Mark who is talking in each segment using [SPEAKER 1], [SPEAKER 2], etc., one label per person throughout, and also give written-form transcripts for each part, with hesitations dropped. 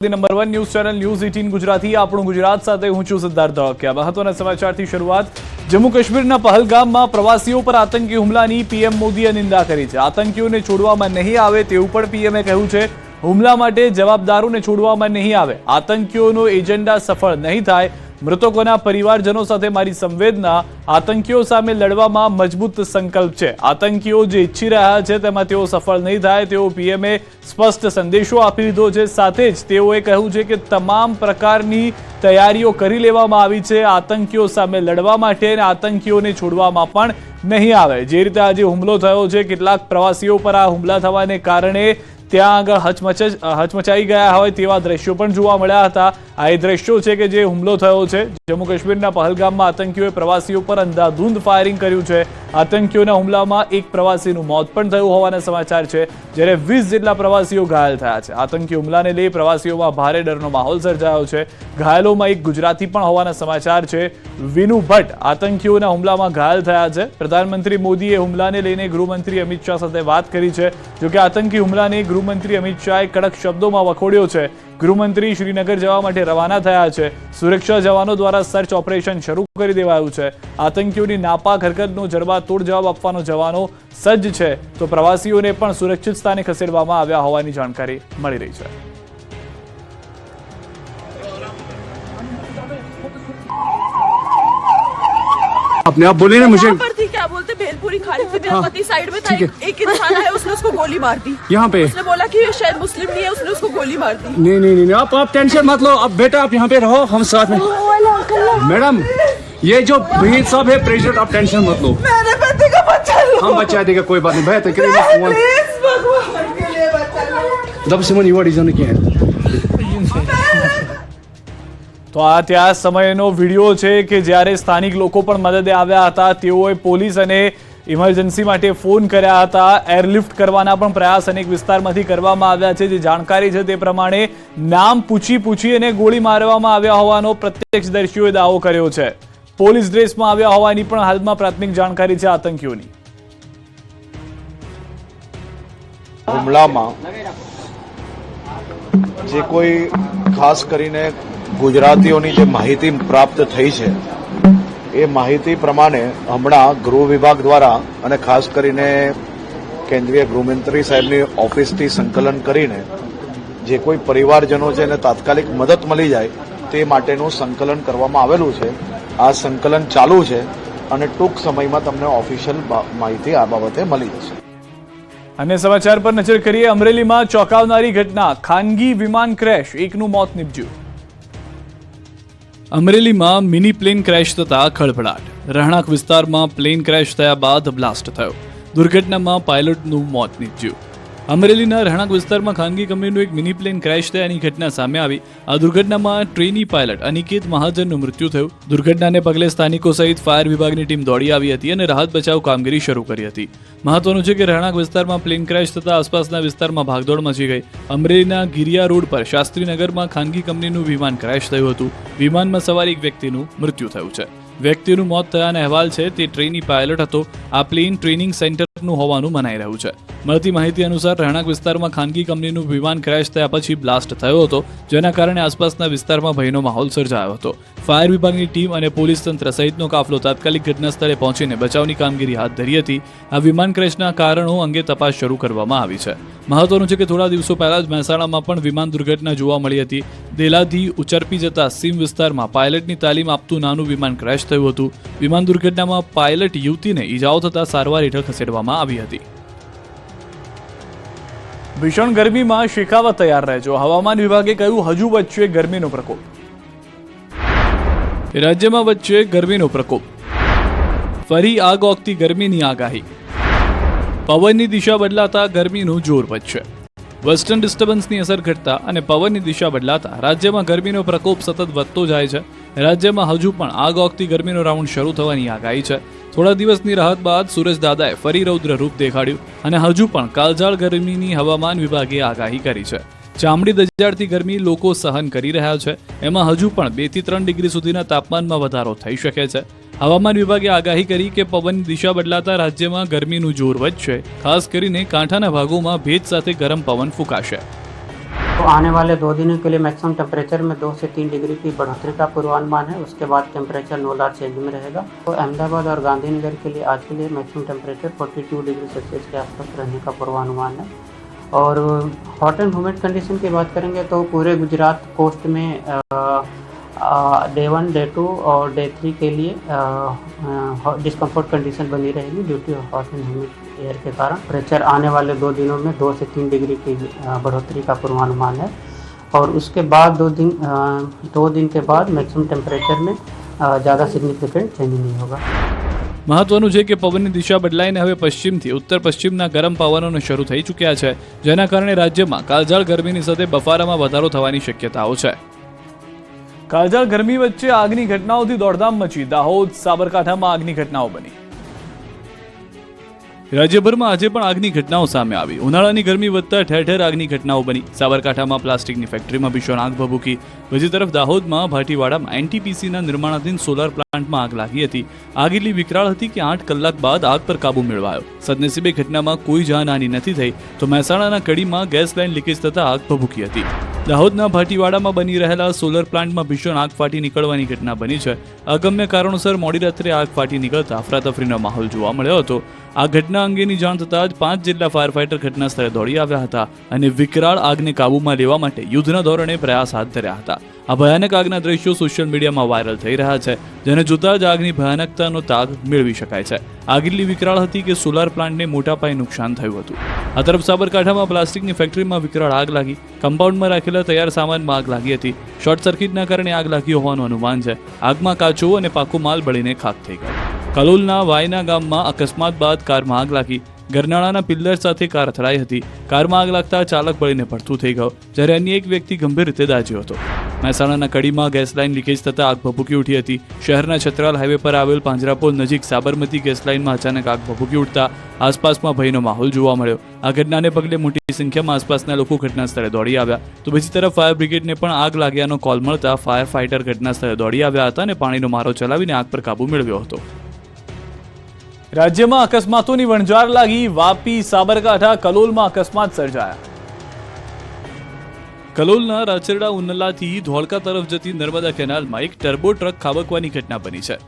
[SPEAKER 1] Number 1 news channel news 18 Gujarati આપણું ગુજરાત સાથે હું છું સિદ્ધાર્થ ધોળકિયા। મહત્વના સમાચારથી શરૂઆત। જમ્મુ કાશ્મીરના પહલગામમાં પ્રવાસીઓ પર આતંકી હુમલાની પીએમ મોદીએ નિંદા કરી છે। આતંકીઓને છોડવામાં નહીં આવે તેવું પણ પીએમએ કહ્યું છે। હુમલા માટે જવાબદારોને છોડવામાં નહીં આવે, આતંકીઓનો એજન્ડા સફળ નહીં થાય। મૃતકોના પરિવારજનો સાથે મારી સંવેદના। આતંકીઓ સામે લડવામાં મજબૂત સંકલ્પ છે। આતંકીઓ જે ઈચ્છી રહ્યા છે તેમાં તેઓ સફળ નહીં થાય તેવો પીએમએ સ્પષ્ટ સંદેશો આપી દીધો છે। સાથે જ તેઓએ કહ્યું છે કે તમામ પ્રકારની તૈયારીઓ કરી લેવામાં આવી છે આતંકીઓ સામે લડવા માટે અને આતંકીઓને છોડવામાં પણ નહીં આવે। જે રીતે આજે હુમલો થયો છે, કેટલાક પ્રવાસીઓ પર આ હુમલા થવાને કારણે ત્યાં આગળ હચમચાઈ ગયા હોય તેવા દ્રશ્યો પણ જોવા મળ્યા હતા। આ એ દ્રશ્યો છે કે જે હુમલો થયો છે। જમ્મુ કાશ્મીરના પહલગામમાં આતંકીઓએ પ્રવાસીઓ પર અંધાધૂંધ ફાયરિંગ કર્યું છે। આતંકીઓના હુમલામાં એક પ્રવાસીનું મોત પણ થયું હોવાના સમાચાર છે, જ્યારે 20 જેટલા પ્રવાસીઓ ઘાયલ થયા છે। આતંકી હુમલાને લઈ પ્રવાસીઓમાં ભારે ડરનો માહોલ સર્જાયો છે। ઘાયલોમાં એક ગુજરાતી પણ હોવાના સમાચાર છે। વિનુ ભટ્ટ આતંકીઓના હુમલામાં ઘાયલ થયા છે। પ્રધાનમંત્રી મોદીએ હુમલાને લઈને ગૃહમંત્રી અમિત શાહ સાથે વાત કરી છે। જોકે આતંકી હુમલાને ગૃહમંત્રી અમિત શાહે કડક શબ્દોમાં વખોડ્યો છે। ગૃહમંત્રી શ્રીનગર જવા માટે રવાના થયા છે। સુરક્ષા જવાનો દ્વારા સર્ચ ઓપરેશન શરૂ કરી દેવાયું છે। આતંકીઓની નાપાક હરકતનો જડબાતોડ જવાબ આપવાનો જવાનો સજ્જ છે, તો પ્રવાસીઓને પણ સુરક્ષિત સ્થાને ખસેડવામાં આવ્યા હોવાની જાણકારી મળી રહી છે।
[SPEAKER 2] अपने आप बोले ना मुझे
[SPEAKER 3] पर थी, क्या बोलते भेलपुरी खाड़ी से मेरा पति साइड में था, एक इंसान है उसने उसको गोली मार दी।
[SPEAKER 2] यहाँ पे
[SPEAKER 3] उसने बोला कि शायद मुस्लिम नहीं है, उसने उसको गोली मार दी।
[SPEAKER 2] नहीं आप टेंशन मत लो। अब बेटा आप यहाँ पे रहो, हम साथ में। मैडम ये जो भीड़ सब है प्रेसिडेंट, आप टेंशन मत लो।
[SPEAKER 3] मेरे पति का बच्चा लो।
[SPEAKER 2] हम बचा देगा, कोई बात नहीं भैया। तो
[SPEAKER 3] प्लीज भगवान के लिए बच्चा लो।
[SPEAKER 2] जब सिमन युवा डिजाइन किया है
[SPEAKER 1] તો આ ત્યાં સમયનો વિડીયો છે કે જ્યારે સ્થાનિક લોકો પણ મદદે આવ્યા હતા। તેઓએ પોલીસ અને ઇમરજન્સી માટે ફોન કર્યા હતા। એરલિફ્ટ કરવાના પણ પ્રયાસ અનેક વિસ્તારમાંથી કરવામાં આવ્યા છે। જે જાણકારી છે તે પ્રમાણે નામ પૂછી અને ગોળી મારવામાં આવ્યા હોવાનો પ્રત્યક્ષદર્શીઓએ દાવો કર્યો છે। પોલીસ ડ્રેસમાં આવ્યા હોવાની પણ હાલમાં પ્રાથમિક જાણકારી છે આતંકીઓની।
[SPEAKER 4] હુમલામાં જે કોઈ ખાસ કરીને ગુજરાતીઓની જે માહિતી પ્રાપ્ત થઈ છે એ માહિતી પ્રમાણે હમણાં ગૃહ વિભાગ દ્વારા અને ખાસ કરીને કેન્દ્રીય ગૃહમંત્રી સાહેબની ઓફિસથી સંકલન કરીને જે કોઈ પરિવારજનો છે એને તાત્કાલિક મદદ મળી જાય તે માટેનું સંકલન કરવામાં આવેલું છે। આ સંકલન ચાલુ છે અને ટૂંક સમયમાં તમને ઓફિશિયલ માહિતી આ બાબતે મળી જશે।
[SPEAKER 1] અન્ય સમાચાર પર નજર કરીએ। અમરેલીમાં ચોંકાવનારી ઘટના, ખાનગી વિમાન ક્રેશ, એકનું મોત નીપજ્યું। અમરેલીમાં મિની પ્લેન ક્રેશ થતા ખળભળાટ। રહેણાંક વિસ્તારમાં પ્લેન ક્રેશ થયા બાદ બ્લાસ્ટ થયો। દુર્ઘટનામાં પાયલોટનું મોત નીપજ્યું। અમરેલીના રહેણાંક વિસ્તારમાં ખાનગી કંપનીનું એક મિની પ્લેન ક્રેશ થયાની ઘટના સામે આવી। આ દુર્ઘટનામાં ટ્રેની પાયલટ અનિકેત મહાજનનું મૃત્યુ થયું। દુર્ઘટનાને પગલે સ્થાનિકો સહિત ફાયર વિભાગની ટીમ દોડી આવી હતી અને રાહત બચાવ કામગીરી શરૂ કરી હતી। મહત્વનું છે કે રહેણાંક વિસ્તારમાં પ્લેન ક્રેશ થતા આસપાસના વિસ્તારમાં ભાગદોડ મચી ગઈ। અમરેલીના ગિરિયા રોડ પર શાસ્ત્રીનગરમાં ખાનગી કંપનીનું વિમાન ક્રેશ થયું હતું। વિમાનમાં સવાર એક વ્યક્તિનું મૃત્યુ થયું છે। વ્યક્તિનું મોત થયાના અહેવાલ છે તે ટ્રેની પાયલટ હતો। આ પ્લેન ટ્રેનિંગ સેન્ટરનું હોવાનું મનાઈ રહ્યું છે। મળતી માહિતી અનુસાર રહેણાંક વિસ્તારમાં ખાનગી કંપનીનું વિમાન ક્રેશ થયા પછી બ્લાસ્ટ થયો હતો, જેના કારણે આસપાસના વિસ્તારમાં ભયનો માહોલ સર્જાયો હતો। ફાયર વિભાગની ટીમ અને પોલીસ તંત્ર સહિતનો કાફલો તાત્કાલિક ઘટના સ્થળે પહોંચીને બચાવની કામગીરી હાથ ધરી હતી। આ વિમાન ક્રેશના કારણો અંગે તપાસ શરૂ કરવામાં આવી છે। મહત્વનું છે કે થોડા દિવસો પહેલા જ મહેસાણામાં પણ વિમાન દુર્ઘટના જોવા મળી હતી। દેલાથી ઉચરપી જતા સીમ વિસ્તારમાં પાયલટની તાલીમ આપતું નાનું વિમાન ક્રેશ થયું હતું। વિમાન દુર્ઘટનામાં પાયલટ યુવતીને ઈજાઓ થતા સારવાર હેઠળ ખસેડવામાં આવી હતી। ભીષણ ગરમીમાં શેકાવા તૈયાર રહેજો, હવામાન વિભાગે કહ્યું। હજુ વચ્ચે ગરમીનો પ્રકોપ। રાજ્યમાં વચ્ચે ગરમીનો પ્રકોપ, ફરી આગ ઓગતી ગરમીની આગાહી। પવનની દિશા બદલાતા ગરમીનું જોર વધશે। વેસ્ટર્ન ડિસ્ટર્બન્સની અસર ઘટતા અને પવનની દિશા બદલાતા રાજ્યમાં ગરમીનો પ્રકોપ સતત વધતો જાય છે। રાજ્યમાં હજુ પણ આગ ઓગતી ગરમીનો રાઉન્ડ શરૂ થવાની આગાહી છે। થોડા દિવસની રાહત બાદ સૂરજ દાદાએ ફરી રૌદ્ર રૂપ દેખાડ્યું અને હજુ પણ કાળઝાળ ગરમીની હવામાન વિભાગે આગાહી કરી છે। ચામડી દજાડતી ગરમી લોકો સહન કરી રહ્યા છે। એમાં હજુ પણ 2 થી 3 ડિગ્રી સુધીના તાપમાનમાં વધારો થઈ શકે છે। હવામાન વિભાગે આગાહી કરી કે પવનની દિશા બદલાતા રાજ્યમાં ગરમીનું જોર વધશે। ખાસ કરીને કાંઠાના ભાગોમાં ભેજ સાથે ગરમ પવન ફૂંકાશે।
[SPEAKER 5] तो आने वाले 2 दिनों के लिए मैक्सिमम टेम्परेचर में 2 से 3 डिग्री की बढ़ोतरी का पूर्वानुमान है। उसके बाद टेम्परेचर नोलार चेंज में रहेगा। तो अहमदाबाद और गांधीनगर के लिए आज के लिए मैक्सिमम टेम्परेचर 42 डिग्री सेल्सियस के आसपास रहने का पूर्वानुमान है। और हॉट एंड ह्यूमिड कंडीशन की बात करेंगे तो पूरे गुजरात कोस्ट में डे 1, डे 2 और डे 3 के लिए डिस्कम्फर्ट कंडीशन बनी रहेगी due to hot and humid air के कारण। टेम्परेचर आने वाले 2 दिनों में 2 से 3 डिग्री की बढ़ोतरी का पूर्वानुमान है। और उसके बाद 2 दिन के बाद मैक्सिमम टेम्परेचर में ज़्यादा सिग्निफिकेंट चेंज नहीं होगा।
[SPEAKER 1] મહત્વનું છે કે પવનની દિશા બદલાઈને હવે પશ્ચિમથી ઉત્તર પશ્ચિમના ગરમ પવનો શરૂ થઈ ચૂક્યા છે, જેના કારણે રાજ્યમાં કાળઝાળ ગરમીની સાથે બફારામાં વધારો થવાની શક્યતાઓ છે। કાળઝાળ ગરમી વચ્ચે આગની ઘટનાઓથી દોડધામ મચી, દાહોદ સાબરકાંઠામાં આગની ઘટનાઓ બની। રાજ્યભરમાં આજે પણ આગની ઘટનાઓ સામે આવી। ઉનાળાની ગરમી વધતા ઠેર ઠેર આગની ઘટનાઓ બની। સાબરકાંઠામાં પ્લાસ્ટિકની ફેક્ટરીમાં ભીષણ આગ ભભૂકી। બીજી તરફ દાહોદમાં ભાટીવાડામાં એનટીપીસીના નિર્માણાધીન સોલાર પ્લાન્ટમાં આગ લાગી હતી। આગ એટલી વિકરાળ હતી કે 8 કલાક બાદ આગ પર કાબુ મેળવાયો। સદનસીબે ઘટનામાં કોઈ જાનહાનિ નથી થઈ, તો મહેસાણાના કડીમાં ગેસ લાઇન લીકેજ થતા આગ ભભૂકી હતી। દાહોદના ભાટીવાડામાં બની રહેલા સોલર પ્લાન્ટમાં ભીષણ આગ ફાટી નીકળવાની ઘટના બની છે। અગમ્ય કારણોસર મોડી રાત્રે આગ ફાટી નીકળતા અફરાતફરીનો માહોલ જોવા મળ્યો હતો। આ ઘટના અંગેની જાણ થતાં જ 5 જેટલા ફાયર ફાઈટર ઘટના સ્થળે દોડી આવ્યા હતા અને વિકરાળ આગને કાબૂમાં લેવા માટે યુદ્ધના ધોરણે પ્રયાસ હાથ ધર્યા હતા। આ ભયાનક આગના દ્રશ્યો સોશિયલ મીડિયામાં વાયરલ થઈ રહ્યા છે, જેને જોતા જ આગની ભયાનકતાનો તાગ મેળવી શકાય છે। આગ એટલી વિકરાળ હતી કે સોલાર પ્લાન્ટને મોટા પાયે નુકસાન થયું હતું। આ તરફ સાબરકાંઠામાં પ્લાસ્ટિકની ફેક્ટરીમાં વિકરાળ આગ લાગી। કમ્પાઉન્ડમાં રાખેલા તૈયાર સામાનમાં આગ લાગી હતી। શોર્ટ સર્કિટના કારણે આગ લાગી હોવાનું અનુમાન છે। આગમાં કાચો અને પાકો માલ બળીને ખાખ થઈ ગયો। કલોલના વાયના ગામમાં અકસ્માત બાદ કારમાં આગ લાગી। ગરનાળાના પિલ્લર સાથે કાર અથડાઈ હતી। કારમાં આગ લાગતા ચાલક બળીને પડતું થઈ ગયો, જ્યારે અન્ય એક વ્યક્તિ ગંભીર રીતે દાઝ્યો હતો। મહેસાણાના કડીમાં ગેસ લાઇન લીકેજ થતાં આગ ભભૂકી ઉઠી હતી। શહેરના છત્રાલ હાઈવે પર આવેલ પાંજરાપોલ નજીક સાબરમતી ગેસ લાઇનમાં અચાનક આગ ભભૂકી ઉઠતા આસપાસમાં ભયનો માહોલ જોવા મળ્યો। આ ઘટનાને પગલે મોટી સંખ્યામાં આસપાસના લોકો ઘટના સ્થળે દોડી આવ્યા। તો બીજી તરફ ફાયર બ્રિગેડને પણ આગ લાગ્યાનો કોલ મળતા ફાયર ફાઈટર ઘટના સ્થળે દોડી આવ્યા હતા અને પાણીનો મારો ચલાવીને આગ પર કાબુ મેળવ્યો હતો। રાજ્યમાં અકસ્માતોની વણઝાર લાગી। વાપી, સાબરકાંઠા, કલોલમાં અકસ્માત સર્જાયા। કલોલના રાચરડા ઉનલાથી ધોળકા તરફ જતી નર્મદા કેનાલમાં એક ટર્બો ટ્રક ખાબકવાની ઘટના બની છે।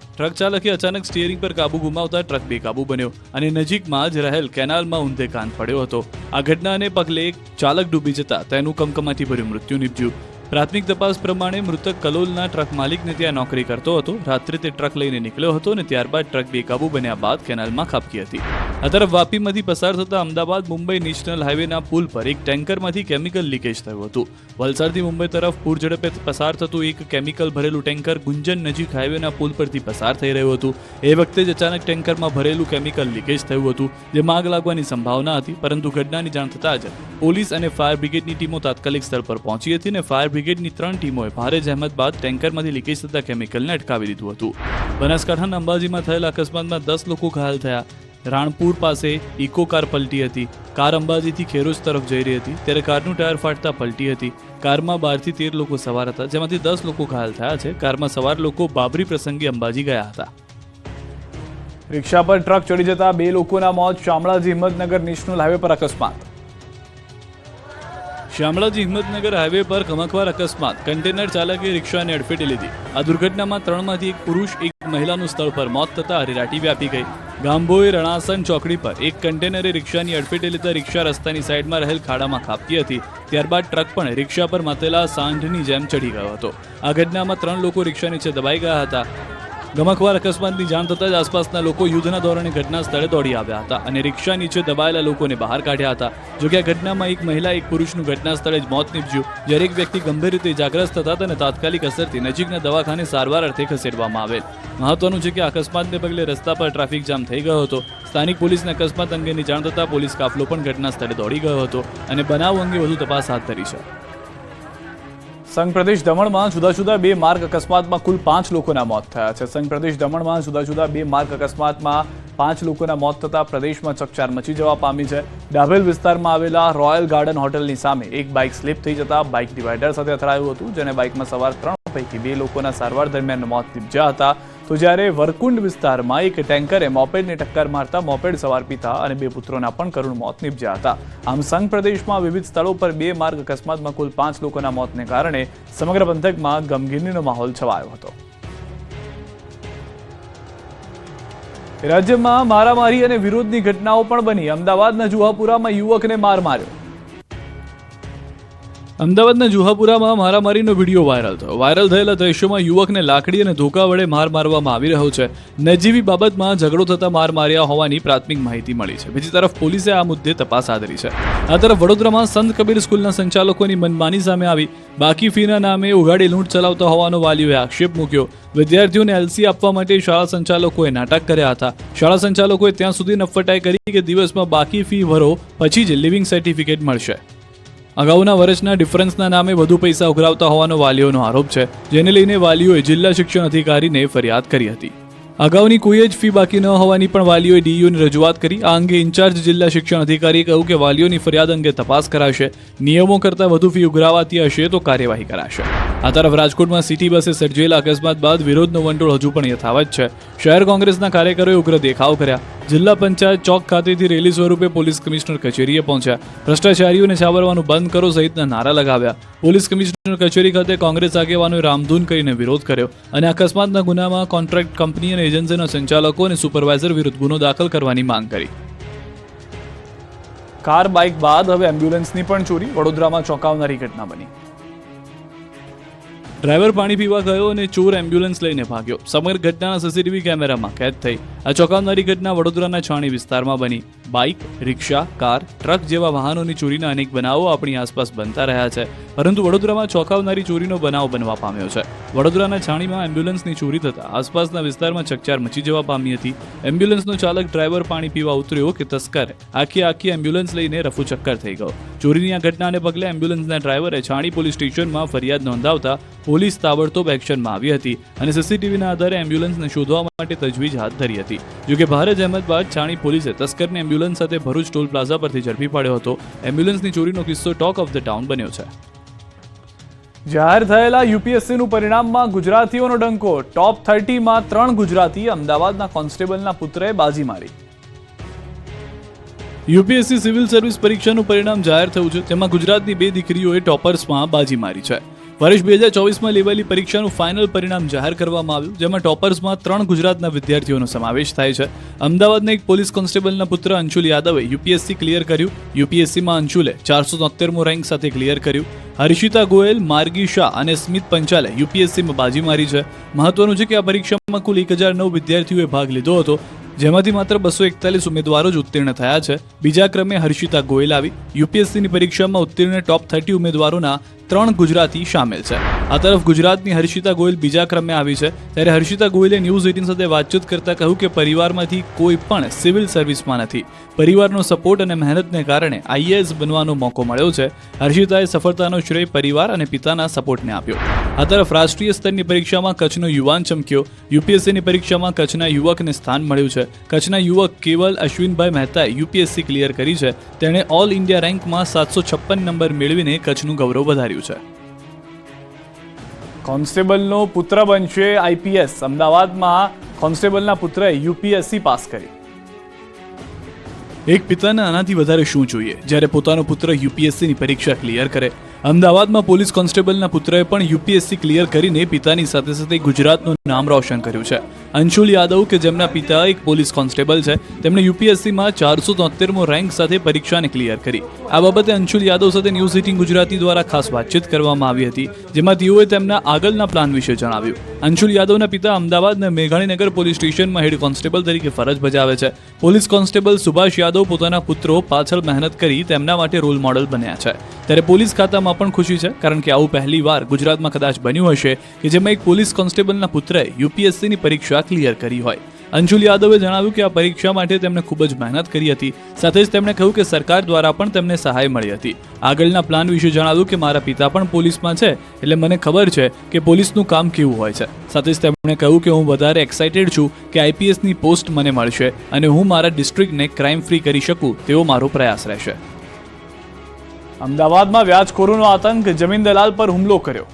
[SPEAKER 1] ટ્રક ચાલકે અચાનક સ્ટીયરિંગ પર કાબુ ગુમાવતા ટ્રક બેકાબુ બન્યો અને નજીકમાં જ રહેલ કેનાલમાં ઊંધે કાન પડ્યો હતો। આ ઘટનાને પગલે ચાલક ડૂબી જતા તેનું કમકમાટી ભર્યું મૃત્યુ નીપજ્યું। પ્રાથમિક તપાસ પ્રમાણે મૃતક કલોલના ટ્રક માલિકને ત્યાં નોકરી કરતો હતો। રાત્રે તે ટ્રક લઈને નીકળ્યો હતો અને ત્યારબાદ ટ્રક બેકાબુ બન્યા બાદ કેનાલમાં ખાબકી હતી। આ તરફ વાપીમાંથી પસાર થતા અમદાવાદ મુંબઈ નેશનલ હાઈવેના પુલ પર એક ટેન્કરમાંથી કેમિકલ લીકેજ થયું હતું। વલસાડથી મુંબઈ તરફ પૂર ઝડપે પસાર થતું એક કેમિકલ ભરેલું ટેન્કર ગુંજન નજીક હાઈવેના પુલ પરથી પસાર થઈ રહ્યું હતું। એ વખતે જ અચાનક ટેન્કરમાં ભરેલું કેમિકલ લીકેજ થયું હતું, જેમાં આગ લાગવાની સંભાવના હતી, પરંતુ ઘટનાની જાણ થતાં જ પોલીસ અને ફાયર બ્રિગેડની ટીમો તાત્કાલિક સ્થળ પર પહોંચી હતી અને ફાયર બ્રિગેડની 3 ટીમોએ ભારે જહેમત બાદ ટેન્કરમાંથી લીકેજ થતા કેમિકલને અટકાવી દીધું હતું। બનાસકાંઠાના અંબાજીમાં થયેલા અકસ્માતમાં 10 લોકો ઘાયલ થયા। રાણપુર પાસે ઇકો કાર પલટી હતી। કાર અંબાજીથી ખેરોજ તરફ જઈ રહી હતી, ત્યારે કારનું ટાયર ફાટતા પલટી હતી। કારમાં 12 થી 13 લોકો સવાર હતા, જેમાંથી 10 લોકો ઘાયલ થયા છે। કારમાં સવાર લોકો બાબરી પ્રસંગે અંબાજી ગયા હતા। રિક્ષા પર ટ્રક ચડી જતા 2 લોકોના મોત। શામળાજી હિંમતનગર નેશનલ હાઈવે પર અકસ્માત। શામળાજી હિંમતનગર હાઈવે પર કમકવાર અકસ્માત। કન્ટેનર ચાલકે રિક્ષાને અડફેટે લીધી। આ દુર્ઘટનામાં 3માંથી એક પુરુષ એક મહિલાનું સ્થળ પર મોત થતા હરેરાટી વ્યાપી ગઈ। ગામભોઈ રણાસન ચોકડી પર એક કન્ટેનરે રિક્ષાની અડફેટે લેતા રિક્ષા રસ્તાની સાઈડમાં રહેલ ખાડામાં ખાબકી હતી। ત્યારબાદ ટ્રક પણ રિક્ષા પર માતેલા સાંઢની જેમ ચડી ગયો હતો। આ ઘટનામાં 3 લોકો રિક્ષા નીચે દબાઈ ગયા હતા। ગમકવાર અકસ્માતની જાણ થતાં જ આસપાસના લોકો યુદ્ધના ધોરણે ઘટના સ્થળે દોડી આવ્યા હતા અને રિક્ષા નીચે દબાયેલા લોકોને બહાર કાઢ્યા હતા। જોકે આ ઘટનામાં એક મહિલા એક પુરુષનું ઘટના સ્થળે જ મોત નીપજ્યું, જ્યારે એક વ્યક્તિ ગંભીર રીતે ઇજાગ્રસ્ત હતા તેને તાત્કાલિક અસરથી નજીકના દવાખાને સારવાર અર્થે ખસેડવામાં આવેલ। મહત્વનું છે કે અકસ્માતને પગલે રસ્તા પર ટ્રાફિક જામ થઈ ગયો હતો। સ્થાનિક પોલીસને અકસ્માત અંગેની જાણ થતાં પોલીસ કાફલો પણ ઘટના સ્થળે દોડી ગયો હતો અને બનાવ અંગે વધુ તપાસ હાથ ધરી છે। સંઘ પ્રદેશ દમણમાં જુદા જુદા 2 માર્ગ અકસ્માતમાં કુલ 5 લોકોના મોત થયા છે। સંઘ પ્રદેશ દમણમાં જુદા જુદા 2 માર્ગ અકસ્માતમાં 5 લોકોના મોત થતા પ્રદેશમાં ચકચાર મચી જવા પામી છે। ડાભેલ વિસ્તારમાં આવેલા રોયલ ગાર્ડન હોટલની સામે એક બાઇક સ્લીપ થઈ જતા બાઇક ડિવાઈડર સાથે અથડાયું હતું, જેને બાઇકમાં સવાર 3 પૈકી 2 લોકોના સારવાર દરમિયાન મોત નીપજ્યા હતા। તો જ્યારે વરકુંડ વિસ્તારમાં એક ટેન્કરે મોપેડને ટક્કર મારતા મોપેડ સવાર પિતા અને 2 પુત્રોના પણ કરુણ મોત નીપજ્યા હતા. આમ સંઘ પ્રદેશમાં વિવિધ સ્થળો પર 2 માર્ગ અકસ્માતમાં કુલ 5 લોકોના મોતને કારણે સમગ્ર પંથકમાં ગમગીનીનો માહોલ છવાયો હતો. રાજ્યમાં મારામારી અને વિરોધની ઘટનાઓ પણ બની. અમદાવાદના જુહાપુરામાં યુવકને માર માર્યો. અમદાવાદના જુહાપુરામાં મારામારીનો વિડીયો વાયરલ થયો. વાયરલ થયેલા દ્રશ્યોમાં યુવકને લાકડી અને ધોકા વડે માર મારવામાં આવી રહ્યો છે. નજીવી બાબતમાં ઝઘડો થતા માર માર્યા હોવાની પ્રાથમિક માહિતી મળી છે. બીજી તરફ પોલીસે આ મુદ્દે તપાસ આદરી છે. આ તરફ વડોદરામાં સંત કબીર સ્કૂલના સંચાલકોની મનમાની સામે આવી. બાકી ફીના નામે ઉઘાડી લૂંટ ચલાવતા હોવાનો વાલીઓએ આક્ષેપ મૂક્યો. વિદ્યાર્થીઓને એલસી આપવા માટે શાળા સંચાલકોએ નાટક કર્યા હતા. શાળા સંચાલકોએ ત્યાં સુધી નફટાઈ કરી કે દિવસમાં બાકી ફી ભરો પછી જ લિવિંગ સર્ટિફિકેટ મળશે. અગાઉના વર્ષના ડિફરન્સના નામે વધુ પૈસા ઉઘરાવતા હોવાનો વાલીઓનો આરોપ છે, જેને લઈને વાલીઓએ જિલ્લા શિક્ષણ અધિકારીને ફરિયાદ કરી હતી. અગાઉની કોઈ જ ફી બાકી ન હોવાની પણ વાલીઓએ ડીઈઓને રજૂઆત કરી. આ અંગે ઇન્ચાર્જ જિલ્લા શિક્ષણ અધિકારીએ કહ્યું કે વાલીઓની ફરિયાદ અંગે તપાસ કરાશે. નિયમો કરતાં વધુ ફી ઉઘરાવાતી હશે તો કાર્યવાહી કરાશે. આ તરફ રાજકોટમાં સિટી બસે સર્જેલા અકસ્માત બાદ વિરોધનો વંટોળ હજુ પણ યથાવત છે. શહેર કોંગ્રેસના કાર્યકરોએ ઉગ્ર દેખાવ કર્યા. જિલ્લા પંચાયત ચોક ખાતેથી રેલી સ્વરૂપે પોલીસ કમિશનર કચેરીએ પહોંચ્યા. ભ્રષ્ટાચારીઓને છાવરવાનું બંધ કરો સહિતના નારા લગાવ્યા. પોલીસ કમિશનર કચેરી ખાતે કોંગ્રેસ આગેવાનોએ રામધૂન કરીને વિરોધ કર્યો અને અકસ્માતના ગુનામાં કોન્ટ્રાક્ટ કંપની અને એજન્સીના સંચાલકો અને સુપરવાઇઝર વિરુદ્ધ ગુનો દાખલ કરવાની માંગ કરી. કાર બાઇક બાદ હવે એમ્બ્યુલન્સની પણ ચોરી. વડોદરામાં ચોંકાવનારી ઘટના બની. ડ્રાઈવર પાણી પીવા ગયો અને ચોર એમ્બ્યુલન્સ લઈને ભાગ્યો. સમગ્ર ઘટનાના સીસીટીવી કેમેરામાં કેદ થઈ. આ ચોંકાવનારી ઘટના વડોદરાના છાણી વિસ્તારમાં બની. બાઇક, રિક્ષા, કાર, ટ્રક જેવા વાહનોની ચોરીના અનેક બનાવો આપણી આસપાસ બનતા રહ્યા છે, પરંતુ વડોદરામાં ચોંકાવનારી ચોરીનો બનાવ બનવા પામ્યો છે. વડોદરાના છાણીમાં એમ્બ્યુલન્સની ચોરી થતા આસપાસના વિસ્તારમાં ચકચાર મચી જવા પામી હતી. એમ્બ્યુલન્સનો ચાલક ડ્રાઈવર પાણી પીવા ઉતર્યો કે તસ્કર આખી એમ્બ્યુલન્સ લઈને રફુચક્કર થઈ ગયો. ચોરીની આ ઘટનાને પગલે એમ્બ્યુલન્સના ડ્રાઈવરે છાણી પોલીસ સ્ટેશનમાં ફરિયાદ નોંધાવતા પોલીસ તાબડતોબ એક્શનમાં આવી હતી અને સીસીટીવીના આધારે એમ્બ્યુલન્સને શોધવા માટે તજવીજ હાથ ધરી હતી. જોકે ભારે જહેમત બાદ છાણી પોલીસે તસ્કરને એમ્બ્યુલન્સ સાથે ભરૂચ ટોલ પ્લાઝા પરથી ઝડપી પાડ્યો હતો. એમ્બ્યુલન્સની ચોરીનો કિસ્સો ટોક ઓફ ધ ટાઉન બન્યો છે. જાહેર થયેલા યુપીએસસીનું પરિણામમાં ગુજરાતીઓનો ડંકો. ટોપ 30માં 3 ગુજરાતી. અમદાવાદના કોન્સ્ટેબલના પુત્રએ બાજી મારી. યુપીએસસી સિવિલ સર્વિસ પરીક્ષાનું પરિણામ જાહેર થયું છે. તેમાં ગુજરાતની 2 દીકરીઓએ ટોપર્સમાં બાજી મારી છે. વર્ષ 2024માં લેવાયેલી પરીક્ષાનું ફાઇનલ પરિણામ જાહેર કરવામાં આવ્યું, જેમાં ટોપર્સમાં 3 ગુજરાતના વિદ્યાર્થીઓનો સમાવેશ થાય છે. અમદાવાદના એક પોલીસ કોન્સ્ટેબલના પુત્ર અંશુલ યાદવે યુપીએસસી ક્લિયર કર્યું. યુપીએસસીમાં અંશુલે 473મો રેન્ક સાથે ક્લિયર કર્યું. હર્ષિતા ગોયલ, માર્ગી શાહ અને સ્મિત પંચાલે યુપીએસસીમાં બાજી મારી છે. મહત્વનું છે કે આ પરીક્ષામાં કુલ 1009 વિદ્યાર્થીઓએ ભાગ લીધો હતો, જેમાંથી માત્ર 241 ઉમેદવારો જ ઉત્તીર્ણ થયા છે. બીજા ક્રમે હર્ષિતા ગોયલ આવી. યુપીએસસીની પરીક્ષામાં ઉત્તીર્ણ ટોપ 30 ઉમેદવારોના 3 ગુજરાતી સામેલ છે. આ તરફ ગુજરાતની હર્ષિતા ગોયલ બીજા ક્રમે આવી છે. ત્યારે હર્ષિતા ગોયલે ન્યૂઝ 18 સાથે વાતચીત કરતા કહ્યું કે પરિવારમાંથી કોઈ પણ સિવિલ સર્વિસમાં નથી. પરિવારનો સપોર્ટ અને મહેનતને કારણે આઈએએસ બનવાનો મોકો મળ્યો છે. હર્ષિતાએ સફળતાનો શ્રેય પરિવાર અને પિતાના સપોર્ટને આપ્યો. આ તરફ રાષ્ટ્રીય સ્તરની પરીક્ષામાં કચ્છનો યુવાન ચમક્યો. યુપીએસસીની પરીક્ષામાં કચ્છના યુવકને સ્થાન મળ્યું છે. કચ્છના યુવક કેવલ અશ્વિનભાઈ મહેતાએ યુપીએસસી ક્લિયર કરી છે. તેણે ઓલ ઇન્ડિયા રેન્કમાં 756 નંબર મેળવીને કચ્છનું ગૌરવ વધાર્યું છે. કોન્સ્ટેબલનો પુત્ર બનશે આઈપીએસ. અમદાવાદમાં કોન્સ્ટેબલના પુત્રએ યુપીએસસી પાસ કરી. એક પિતાને આનાથી વધારે શું જોઈએ જ્યારે પોતાનો પુત્ર યુપીએસસીની પરીક્ષા ક્લિયર કરે. અમદાવાદમાં પોલીસ કોન્સ્ટેબલના પુત્રએ પણ યુપીએસસી ક્લિયર કરીને પિતાની સાથે સાથે ગુજરાતનું નામ રોશન કર્યું છે. અંશુલ યાદવ કે જેમના પિતા એક પોલીસ કોન્સ્ટેબલ છે, તેમણે યુપીએસસીમાં 473મો રેન્ક સાથે પરીક્ષાને ક્લિયર કરી. આ બાબતે અંશુલ યાદવ સાથે ન્યૂઝ 18 ગુજરાતી દ્વારા ખાસ વાતચીત કરવામાં આવી હતી, જેમાં તેઓએ તેમના આગળના પ્લાન વિશે જણાવ્યું. અંશુલ યાદવના પિતા અમદાવાદના મેઘાણીનગર પોલીસ સ્ટેશનમાં હેડ કોન્સ્ટેબલ તરીકે ફરજ બજાવે છે. પોલીસ કોન્સ્ટેબલ સુભાષ યાદવ પોતાના પુત્રો પાછળ મહેનત કરી તેમના માટે રોલ મોડલ બન્યા છે. ત્યારે પોલીસ ખાતામાં પણ ખુશી છે, કારણ કે આવું પહેલીવાર ગુજરાતમાં કદાચ બન્યું હશે કે જેમાં એક પોલીસ કોન્સ્ટેબલના પુત્રએ યુપીએસસીની પરીક્ષા ક્લિયર કરી હોય. અંશુલ યાદવે જણાવ્યું કે આ પરીક્ષા માટે તેમણે ખૂબ જ મહેનત કરી હતી. સાથે જ તેમણે કહ્યું કે સરકાર દ્વારા પણ તેમને સહાય મળી હતી. આગળના પ્લાન વિશે જણાવ્યું કે મારા પિતા પણ પોલીસમાં છે, એટલે મને ખબર છે કે પોલીસનું કામ કેવું હોય છે. સાથે જ તેમણે કહ્યું કે હું વધારે એક્સાઇટેડ છું કે આઈપીએસની પોસ્ટ મને મળશે અને હું મારા ડિસ્ટ્રિક્ટને ક્રાઇમ ફ્રી કરી શકું તેવો મારો પ્રયાસ રહેશે. અમદાવાદમાં વ્યાજખોરોનો આતંક. જમીન દલાલ પર હુમલો કર્યો.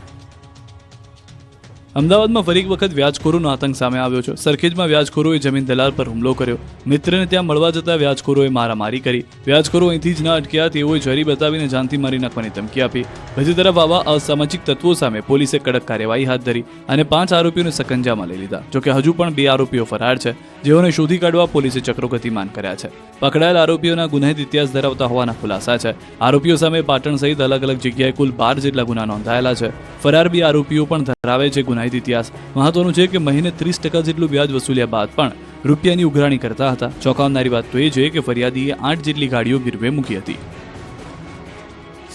[SPEAKER 1] અમદાવાદમાં ફરી એક વખત વ્યાજખોરોનો આતંક સામે આવ્યો છે. સરખેજમાં વ્યાજખોરોએ જમીન દલાલ પર હુમલો કર્યો. મિત્રને ત્યાં મળવા જતા વ્યાજખોરોએ મારામારી કરી. વ્યાજખોરો અહીંથી જ ન અટક્યા, તેઓએ ઝરી બતાવીને જાનથી મારી નાખવાની ધમકી આપી. બીજી તરફ આવા અસામાજિક તત્વો સામે પોલીસે કડક કાર્યવાહી હાથ ધરી અને 5 આરોપીઓને સકંજામાં લઈ લીધા. જોકે હજુ પણ 2 આરોપીઓ ફરાર છે, જેઓને શોધી કાઢવા પોલીસે ચક્રો ગતિમાન કર્યા છે. પકડાયેલ આરોપીઓના ગુનાહિત ઇતિહાસ ધરાવતા હોવાના ખુલાસા છે. આરોપીઓ સામે પાટણ સહિત અલગ અલગ જગ્યાએ કુલ 12 જેટલા ગુના નોંધાયેલા છે. ફરાર 2 આરોપીઓ પણ ધરાવે છે ગુનાહિત ઇતિહાસ. મહત્વનું છે કે મહિને 30% જેટલું વ્યાજ વસૂલ્યા બાદ પણ રૂપિયાની ઉઘરાણી કરતા હતા. ચોંકાવનારી વાત તો એ છે કે ફરિયાદીએ 8 જેટલી ગાડીઓ ગીરવે મૂકી હતી.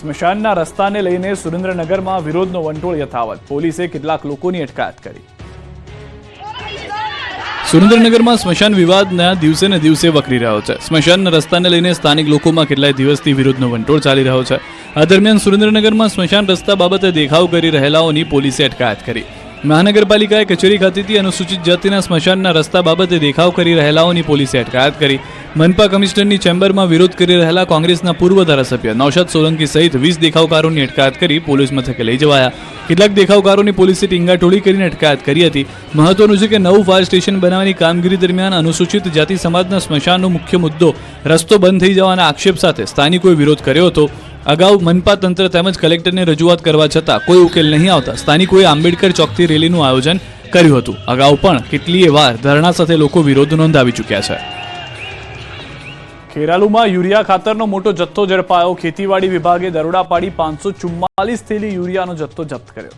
[SPEAKER 1] સ્મશાનના રસ્તાને લઈને સુરેન્દ્રનગરમાં વિરોધનો વંટોળ યથાવત. પોલીસે કેટલાક લોકોની અટકાયત કરી. સુરેન્દ્રનગરમાં સ્મશાન વિવાદના દિવસે ને દિવસે વકરી રહ્યો છે. સ્મશાનના રસ્તાને લઈને સ્થાનિક લોકોમાં કેટલાય દિવસથી વિરોધનો વંટોળ ચાલી રહ્યો છે. આ દરમિયાન સુરેન્દ્રનગરમાં સ્મશાન રસ્તા બાબતે દેખાવ કરી રહેલાઓની પોલીસે અટકાયત કરી. મહાનગરપાલિકાએ કચેરી ખાતેથી અનુસૂચિત જાતિના સ્મશાનના રસ્તા બાબતે દેખાવ કરી રહેલાઓની પોલીસે અટકાયત કરી. મનપા કમિશનરની ચેમ્બરમાં વિરોધ કરી રહેલા કોંગ્રેસના પૂર્વ ધારાસભ્ય નૌશાદ સોલંકી સહિત 20 દેખાવકારોની અટકાયત કરી પોલીસ મથકે લઈ જવાયા. કેટલાક દેખાવકારોની પોલીસે ટીંગાટોળી કરીને અટકાયત કરી હતી. મહત્વનું છે કે નવું ફાયર સ્ટેશન બનાવવાની કામગીરી દરમિયાન અનુસૂચિત જાતિ સમાજના સ્મશાનનો મુખ્ય મુદ્દો રસ્તો બંધ થઈ જવાના આક્ષેપ સાથે સ્થાનિકોએ વિરોધ કર્યો હતો. અગાઉ મનપા તંત્ર તેમજ કલેક્ટરને રજૂઆત કરવા છતાં કોઈ ઉકેલ નહીં આવતા સ્થાનિકોએ આંબેડકર ચોકથી રેલીનું આયોજન કર્યું હતું. અગાઉ પણ કેટલીય વાર ધરણા સાથે લોકો વિરોધ નોંધાવી ચૂક્યા છે. ખેરાલુમાં યુરિયા ખાતરનો મોટો જથ્થો ઝડપાયો. ખેતીવાડી વિભાગે દરોડા પાડી 544 થેલી યુરિયાનો જથ્થો જપ્ત કર્યો.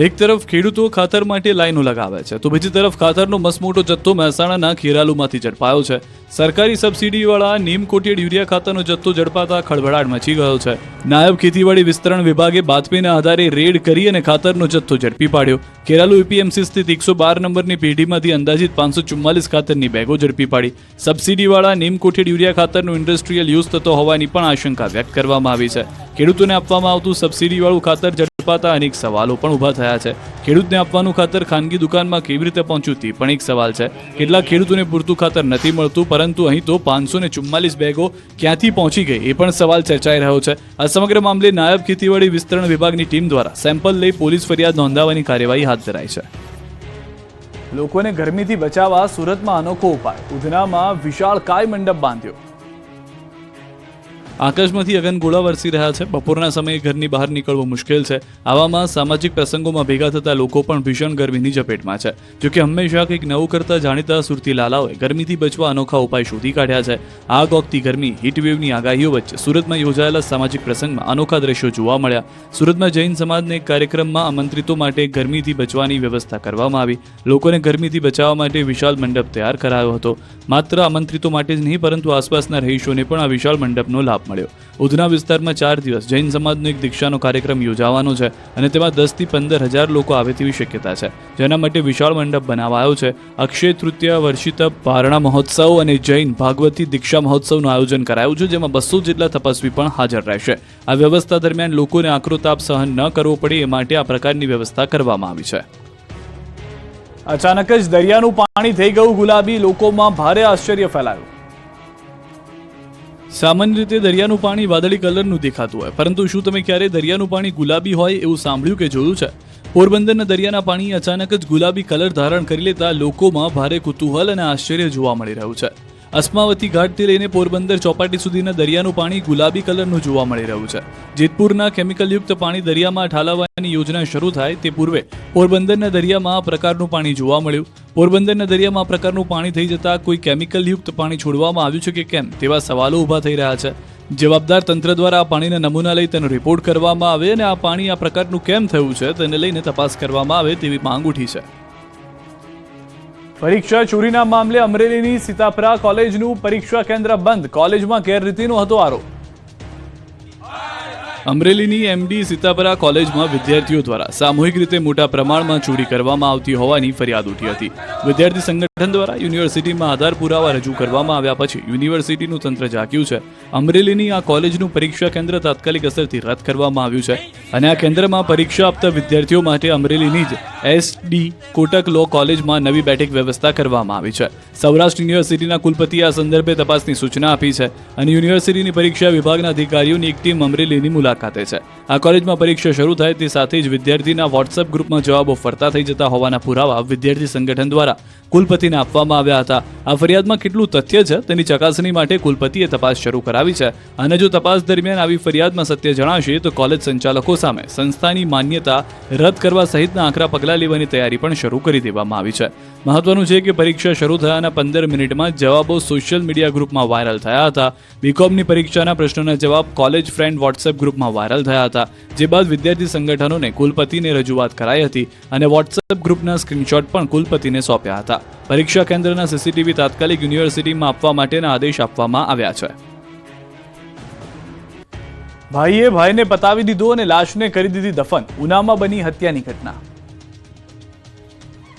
[SPEAKER 1] એક તરફ ખેડૂતો ખાતર માટે લાઈનો લગાવે છે, તો બીજી તરફ ખાતરનો મસમોટો જથ્થો મહેસાણાના ખેરાલુમાંથી ઝડપાયો છે. સરકારી સબસિડીવાળા નીમ કોટેડ યુરિયા ખાતરનો જથ્થો ઝડપાતા ખળભળાટ મચી ગયો છે. નાયબ ખેતીવાડી વિસ્તરણ વિભાગે બાતમીના આધારે રેડ કરી અને ખાતરનો જથ્થો ઝડપી પાડ્યો. ખેરાલુ એપીએમસી સ્થિત 112 નંબરની પેઢીમાંથી અંદાજિત 544 ખાતરની બેગો ઝડપી પાડી. સબસિડીવાળા નીમ કોટેડ યુરિયા ખાતરનો ઇન્ડસ્ટ્રીયલ યુઝ થતો હોવાની પણ આશંકા વ્યક્ત કરવામાં આવી છે. ખેડૂતોને આપવામાં આવતું સબસિડીવાળું ખાતર ઝડપાતા અનેક સવાલો પણ ઊભા થયા છે. ખેડૂતને આપવાનું ખાતર ખાનગી દુકાનમાં કેવી રીતે પહોંચ્યું તે પણ એક સવાલ છે. કેટલાક ખેડૂતોને પૂરતું ખાતર નથી મળતું, પરંતુ અહીં તો 544 બેગો ક્યાંથી પહોંચી ગઈ એ પણ સવાલ ચર્ચાઈ રહ્યો છે. આ સમગ્ર મામલે નાયબ ખેતીવાડી વિસ્તરણ વિભાગની ટીમ દ્વારા સેમ્પલ લઈ પોલીસ ફરિયાદ નોંધાવવાની કાર્યવાહી હાથ ધરાઈ છે. લોકોને ગરમીથી બચાવવા સુરતમાં અનોખો ઉપાય. ઉધનામાં વિશાળ કાય મંડપ બાંધ્યો. આકાશમાંથી અગનગોળા વરસી રહ્યા છે. બપોરના સમયે ઘરની બહાર નીકળવું મુશ્કેલ છે. આવામાં સામાજિક પ્રસંગોમાં ભેગા થતા લોકો પણ ભીષણ ગરમીની ઝપેટમાં છે. જોકે હંમેશા કંઈક નવું કરતા જાણીતા સુરતી લાલાઓએ ગરમીથી બચવા અનોખા ઉપાય શોધી કાઢ્યા છે. આગ ઓગતી ગરમી, હીટવેવની આગાહીઓ વચ્ચે સુરતમાં યોજાયેલા સામાજિક પ્રસંગમાં અનોખા દ્રશ્યો જોવા મળ્યા. સુરતમાં જૈન સમાજના એક કાર્યક્રમમાં આમંત્રિતો માટે ગરમીથી બચવાની વ્યવસ્થા કરવામાં આવી. લોકોને ગરમીથી બચાવવા માટે વિશાળ મંડપ તૈયાર કરાયો હતો. માત્ર આમંત્રિતો માટે જ નહીં, પરંતુ આસપાસના રહીશોને પણ આ વિશાળ મંડપનો લાભ મળ્યો. ઉધના વિસ્તારમાં 4 દિવસ જૈન સમાજનો એક દીક્ષાનો કાર્યક્રમ યોજાવાનો છે અને તેમાં 10 થી 15,000 લોકો આવે તેવી શક્યતા છે, જેના માટે વિશાળ મંડપ બનાવાયો છે. અક્ષય તૃતીયા, વર્ષિતપ, પારણા મહોત્સવ અને જૈન ભાગવતી દીક્ષા મહોત્સવનું આયોજન કરાયું છે, જેમાં 200 જેટલા તપસ્વી પણ હાજર રહેશે. આ વ્યવસ્થા દરમિયાન લોકોને આકરો તાપ સહન ન કરવો પડે એ માટે આ પ્રકારની વ્યવસ્થા કરવામાં આવી છે. અચાનક જ દરિયાનું પાણી થઈ ગયું ગુલાબી. લોકોમાં ભારે આશ્ચર્ય ફેલાયું. સામાન્ય રીતે દરિયાનું પાણી વાદળી કલરનું દેખાતું હોય, પરંતુ શું તમે ક્યારે દરિયાનું પાણી ગુલાબી હોય એવું સાંભળ્યું કે જોયું છે? પોરબંદરના દરિયાના પાણી અચાનક જ ગુલાબી કલર ધારણ કરી લેતા લોકોમાં ભારે કુતૂહલ અને આશ્ચર્ય જોવા મળી રહ્યું છે. અસ્માવતી ઘાટથી લઈને પોરબંદર ચોપાટી સુધીના દરિયાનું પાણી ગુલાબી કલરનું જોવા મળી રહ્યું છે. જેતપુરના કેમિકલયુક્ત પાણી દરિયામાં ઠાલવવાની યોજના શરૂ થાય તે પૂર્વે પોરબંદરના દરિયામાં આ પ્રકારનું પાણી જોવા મળ્યું. પોરબંદરના દરિયામાં આ પ્રકારનું પાણી થઈ જતા કોઈ કેમિકલયુક્ત પાણી છોડવામાં આવ્યું છે કે કેમ તેવા સવાલો ઊભા થઈ રહ્યા છે. જવાબદાર તંત્ર દ્વારા આ પાણીના નમૂના લઈ તેનો રિપોર્ટ કરવામાં આવે અને આ પાણી આ પ્રકારનું કેમ થયું છે તેને લઈને તપાસ કરવામાં આવે તેવી માંગ ઉઠી છે. પરીક્ષા ચોરીના મામલે અમરેલીની સીતાપરા કોલેજનું પરીક્ષા કેન્દ્ર બંધ. કોલેજમાં ગેરરીતિનો હતો આરોપ. અમરેલીની એમડી સીતાપરા કોલેજમાં વિદ્યાર્થીઓ દ્વારા સામૂહિક રીતે મોટા પ્રમાણમાં ચોરી કરવામાં આવતી હોવાની ફરિયાદ ઉઠી હતી. વિદ્યાર્થી સંગઠન દ્વારા યુનિવર્સિટીમાં આધાર પુરાવા રજૂ કરવામાં આવ્યા પછી યુનિવર્સિટીનું તંત્ર જાગ્યું છે. અમરેલીની આ કોલેજનું પરીક્ષા કેન્દ્ર તાત્કાલિક અસરથી રદ કરવામાં આવ્યું છે અને આ કેન્દ્રમાં પરીક્ષા આપતા વિદ્યાર્થીઓ માટે અમરેલીની જ એસડી કોટક લો કોલેજમાં નવી બેઠક વ્યવસ્થા કરવામાં આવી છે. સૌરાષ્ટ્ર યુનિવર્સિટીના કુલપતિએ આ સંદર્ભે તપાસની સૂચના આપી છે અને યુનિવર્સિટીની પરીક્ષા વિભાગના અધિકારીઓની એક ટીમ અમરેલીની મુલાકાત મુલાકાતે છે. આ કોલેજમાં પરીક્ષા શરૂ થાય તે સાથે જ વિદ્યાર્થીના વોટ્સએપ ગ્રુપમાં જવાબો ફરતા થઈ જતા હોવાના પુરાવા વિદ્યાર્થી સંગઠન દ્વારા કુલપતિને આપવામાં આવ્યા હતા. આ ફરિયાદમાં કેટલું તથ્ય છે તેની ચકાસણી માટે કુલપતિએ તપાસ શરૂ કરાવી છે અને જો તપાસ દરમિયાન આવી ફરિયાદમાં સત્ય જણાશે તો કોલેજ સંચાલકો સામે સંસ્થાની માન્યતા રદ કરવા સહિતના આકરા પગલાં લેવાની તૈયારી પણ શરૂ કરી દેવામાં આવી છે. મહત્વનું છે કે પરીક્ષા શરૂ થયાના 15 મિનિટમાં જવાબો સોશિયલ મીડિયા ગ્રુપમાં વાયરલ થયા હતા. બીકોમની પરીક્ષાના પ્રશ્નોના જવાબ કોલેજ ફ્રેન્ડ વોટ્સએપ ગ્રુપમાં વાયરલ થયા હતા, જે બાદ વિદ્યાર્થી સંગઠનોને કુલપતિને રજૂઆત કરાઈ હતી અને વોટ્સએપ ગ્રુપના સ્ક્રીનશોટ પણ કુલપતિને સોંપ્યા હતા. પરીક્ષા કેન્દ્રના સીસીટીવી તાત્કાલિક યુનિવર્સિટીમાં આપવા માટેના આદેશ આપવામાં આવ્યા છે. ભાઈએ ભાઈને પતાવી દીધો અને લાશને કરી દીધી દફન. ઉનામાં બની હત્યાની ઘટના.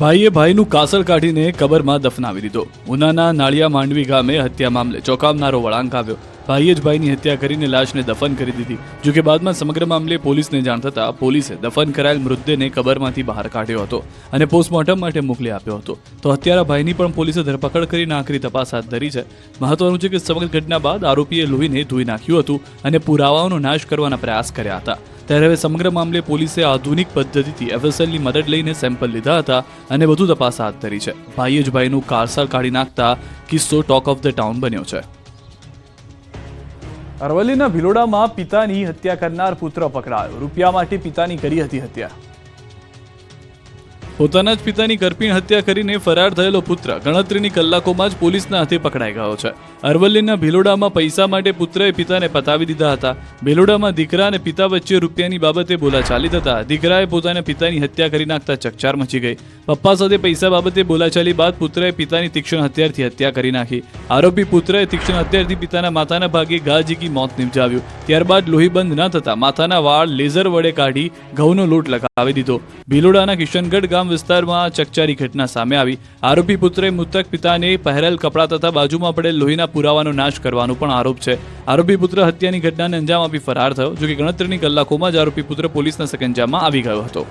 [SPEAKER 1] ભાઈએ ભાઈનું કાસળ કાઢીને કબરમાં દફનાવી દીધો. ઉનાના નાળિયા માંડવી ગામે હત્યા મામલે ચોંકાવનારો વળાંક આવ્યો. ભાઈએ જ ભાઈની હત્યા કરીને લાશને દફન કરી દીધી. જોકે બાદમાં સમગ્ર મામલે પોલીસને જાણ થતાં પોલીસે દફન કરાયેલ મૃતદેહને કબરમાંથી બહાર કાઢ્યો હતો અને પોસ્ટમોર્ટમ માટે મોકલી આપ્યો હતો. તો હત્યારા ભાઈની પણ પોલીસે ધરપકડ કરીને આખરી તપાસ હાથ ધરી છે. મહત્વનું છે કે સમગ્ર ઘટના બાદ આરોપીએ લોહીને ધોઈ નાખ્યું હતું અને પુરાવાઓનો નાશ કરવાના પ્રયાસ કર્યા હતા. ત્યારે હવે સમગ્ર મામલે પોલીસે આધુનિક પદ્ધતિથી એફએસએલની મદદ લઈને સેમ્પલ લીધા હતા અને વધુ તપાસ હાથ ધરી છે. ભાઈએ જ ભાઈનું કારસાળ કાઢી નાખતા કિસ્સો ટોક ઓફ ધ ટાઉન બન્યો છે. અરવલ્લીના ભિલોડામાં પિતાની હત્યા કરનાર પુત્ર પકડાયો. રૂપિયા માટે પિતાની કરી હતી હત્યા. પોતાના જ પિતાની કરપીણ હત્યા કરીને ફરાર થયેલો પુત્ર ગણતરીની કલાકોમાં જ પોલીસના હાથે પકડાઈ ગયો છે. અરવલ્લીના ભિલોડામાં પૈસા માટે પુત્રએ પિતાને પતાવી દીધા હતા. ભિલોડામાં દીકરા અને પિતા વચ્ચે રૂપિયાની બાબતે બોલાચાલી થતા દીકરાએ પોતાના પિતાની હત્યા કરી નાખતા ચકચાર મચી ગઈ. પપ્પા સાથે પૈસા બાબતે બોલાચાલી બાદ પુત્રએ પિતાની તીક્ષ્ણ હથિયારથી હત્યા કરી નાખી. આરોપી પુત્રએ તીક્ષ્ણ હથિયારથી પિતાના માથાના ભાગે ઘા ઝીકી મોત નિપજાવ્યું. ત્યારબાદ લોહી બંધ ન થતા માથાના વાળ લેઝર વડે કાઢી ઘઉંનો લોટ લગાવી દીધો. ભિલોડાના કિશનગઢ ગામ વિસ્તારમાં ચકચારી ઘટના સામે આવી. આરોપી પુત્રએ મૃતક પિતાને પહેરેલ કપડાં તથા બાજુમાં પડેલ લોહીના પુરાવાનો નાશ કરવાનો પણ આરોપ છે. આરોપી પુત્ર હત્યાની ઘટનાને અંજામ આપી ફરાર થયો. જોકે ગણતરીની કલાકોમાં જ આરોપી પુત્ર પોલીસના સકંજામાં આવી ગયો હતો.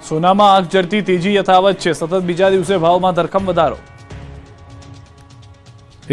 [SPEAKER 1] સોનામાં આગ ઝરતી તેજી યથાવત છે. સતત બીજા દિવસે ભાવમાં ધરખમ વધારો.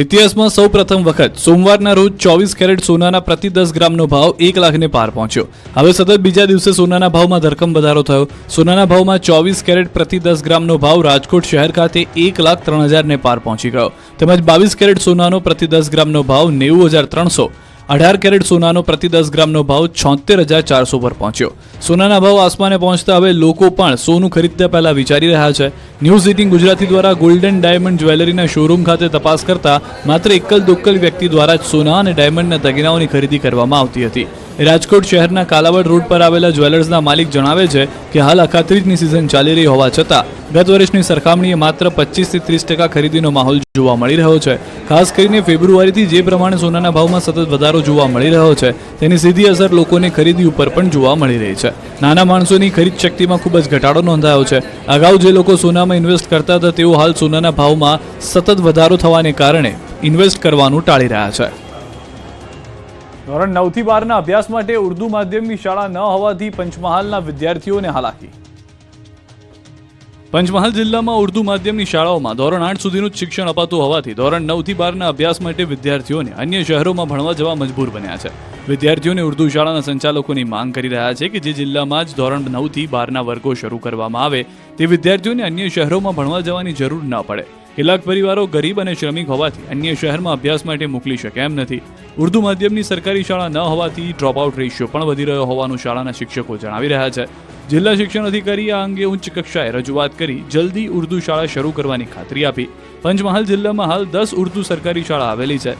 [SPEAKER 1] ઇતિહાસમાં સૌ પ્રથમ વખત સોમવારના રોજ 24 કેરેટ સોનાના પ્રતિ 10 ગ્રામનો ભાવ 1 લાખને પાર પહોંચ્યો. હવે સતત બીજા દિવસે સોનાના ભાવમાં ધરખમ વધારો થયો. સોનાના ભાવમાં 24 કેરેટ પ્રતિ 10 ગ્રામનો ભાવ રાજકોટ શહેર ખાતે 1,03,000ને પાર પહોંચી ગયો. તેમજ 22 કેરેટ સોનાનો પ્રતિ 10 ગ્રામનો ભાવ 90,300, 18 કેરેટ સોનાનો પ્રતિ 10 ગ્રામનો ભાવ 76,400 પર પહોંચ્યો. સોનાના ભાવ આસમાને પહોંચતા હવે લોકો પણ સોનું ખરીદતા પહેલા વિચારી રહ્યા છે. ન્યૂઝ 18 ગુજરાતી દ્વારા ગોલ્ડન ડાયમંડ જ્વેલરીના શોરૂમ ખાતે તપાસ કરતા માત્ર એકલ દોકલ વ્યક્તિ દ્વારા જ સોના અને ડાયમંડના દગીનાઓની ખરીદી કરવામાં આવતી હતી. રાજકોટ શહેરના કાલાવડ રોડ પર આવેલા જ્વેલર્સના માલિક જણાવે છે કે હાલ અખાત્રીજની સિઝન ચાલી રહી હોવા છતાં ગત વર્ષની સરખામણીએ માત્ર 25 થી 30% ખરીદીનો માહોલ જોવા મળી રહ્યો છે. ખાસ કરીને ફેબ્રુઆરીથી જે પ્રમાણે સોનાના ભાવમાં સતત વધારો જોવા મળી રહ્યો છે તેની સીધી અસર લોકોની ખરીદી ઉપર પણ જોવા મળી રહી છે. નાના માણસોની ખરીદ શક્તિમાં ખૂબ જ ઘટાડો નોંધાયો છે. અગાઉ જે લોકો સોનામાં ઇન્વેસ્ટ કરતા હતા તેઓ હાલ સોનાના ભાવમાં સતત વધારો થવાને કારણે ઇન્વેસ્ટ કરવાનું ટાળી રહ્યા છે. ધોરણ 9 થી 12ના અભ્યાસ માટે ઉર્દુ માધ્યમની શાળા ન હોવાથી પંચમહાલના વિદ્યાર્થીઓને હાલાકી. પંચમહાલ જિલ્લામાં ઉર્દુ માધ્યમની શાળાઓમાં ધોરણ 8 સુધીનું જ શિક્ષણ અપાતું હોવાથી ધોરણ 9 થી 12ના અભ્યાસ માટે વિદ્યાર્થીઓને અન્ય શહેરોમાં ભણવા જવા મજબૂર બન્યા છે. વિદ્યાર્થીઓને ઉર્દુ શાળાના સંચાલકોની માંગ કરી રહ્યા છે કે જે જિલ્લામાં જ ધોરણ 9 થી 12ના વર્ગો શરૂ કરવામાં આવે તે વિદ્યાર્થીઓને અન્ય શહેરોમાં ભણવા જવાની જરૂર ન પડે. કેટલાક પરિવારો ગરીબ અને શ્રમિક હોવાથી અન્ય શહેરમાં અભ્યાસ માટે મોકલી શકે એમ નથી. ઉર્દુ માધ્યમની સરકારી શાળા ન હોવાથી ડ્રોપઆઉટ રેશિયો પણ વધી રહ્યો હોવાનું શાળાના શિક્ષકો જણાવી રહ્યા છે. જિલ્લા શિક્ષણ અધિકારીએ આ અંગે ઉચ્ચ કક્ષાએ રજૂઆત કરી જલ્દી ઉર્દુ શાળા શરૂ કરવાની ખાતરી આપી. પંચમહાલ જિલ્લામાં હાલ 10 ઉર્દુ સરકારી શાળા આવેલી છે.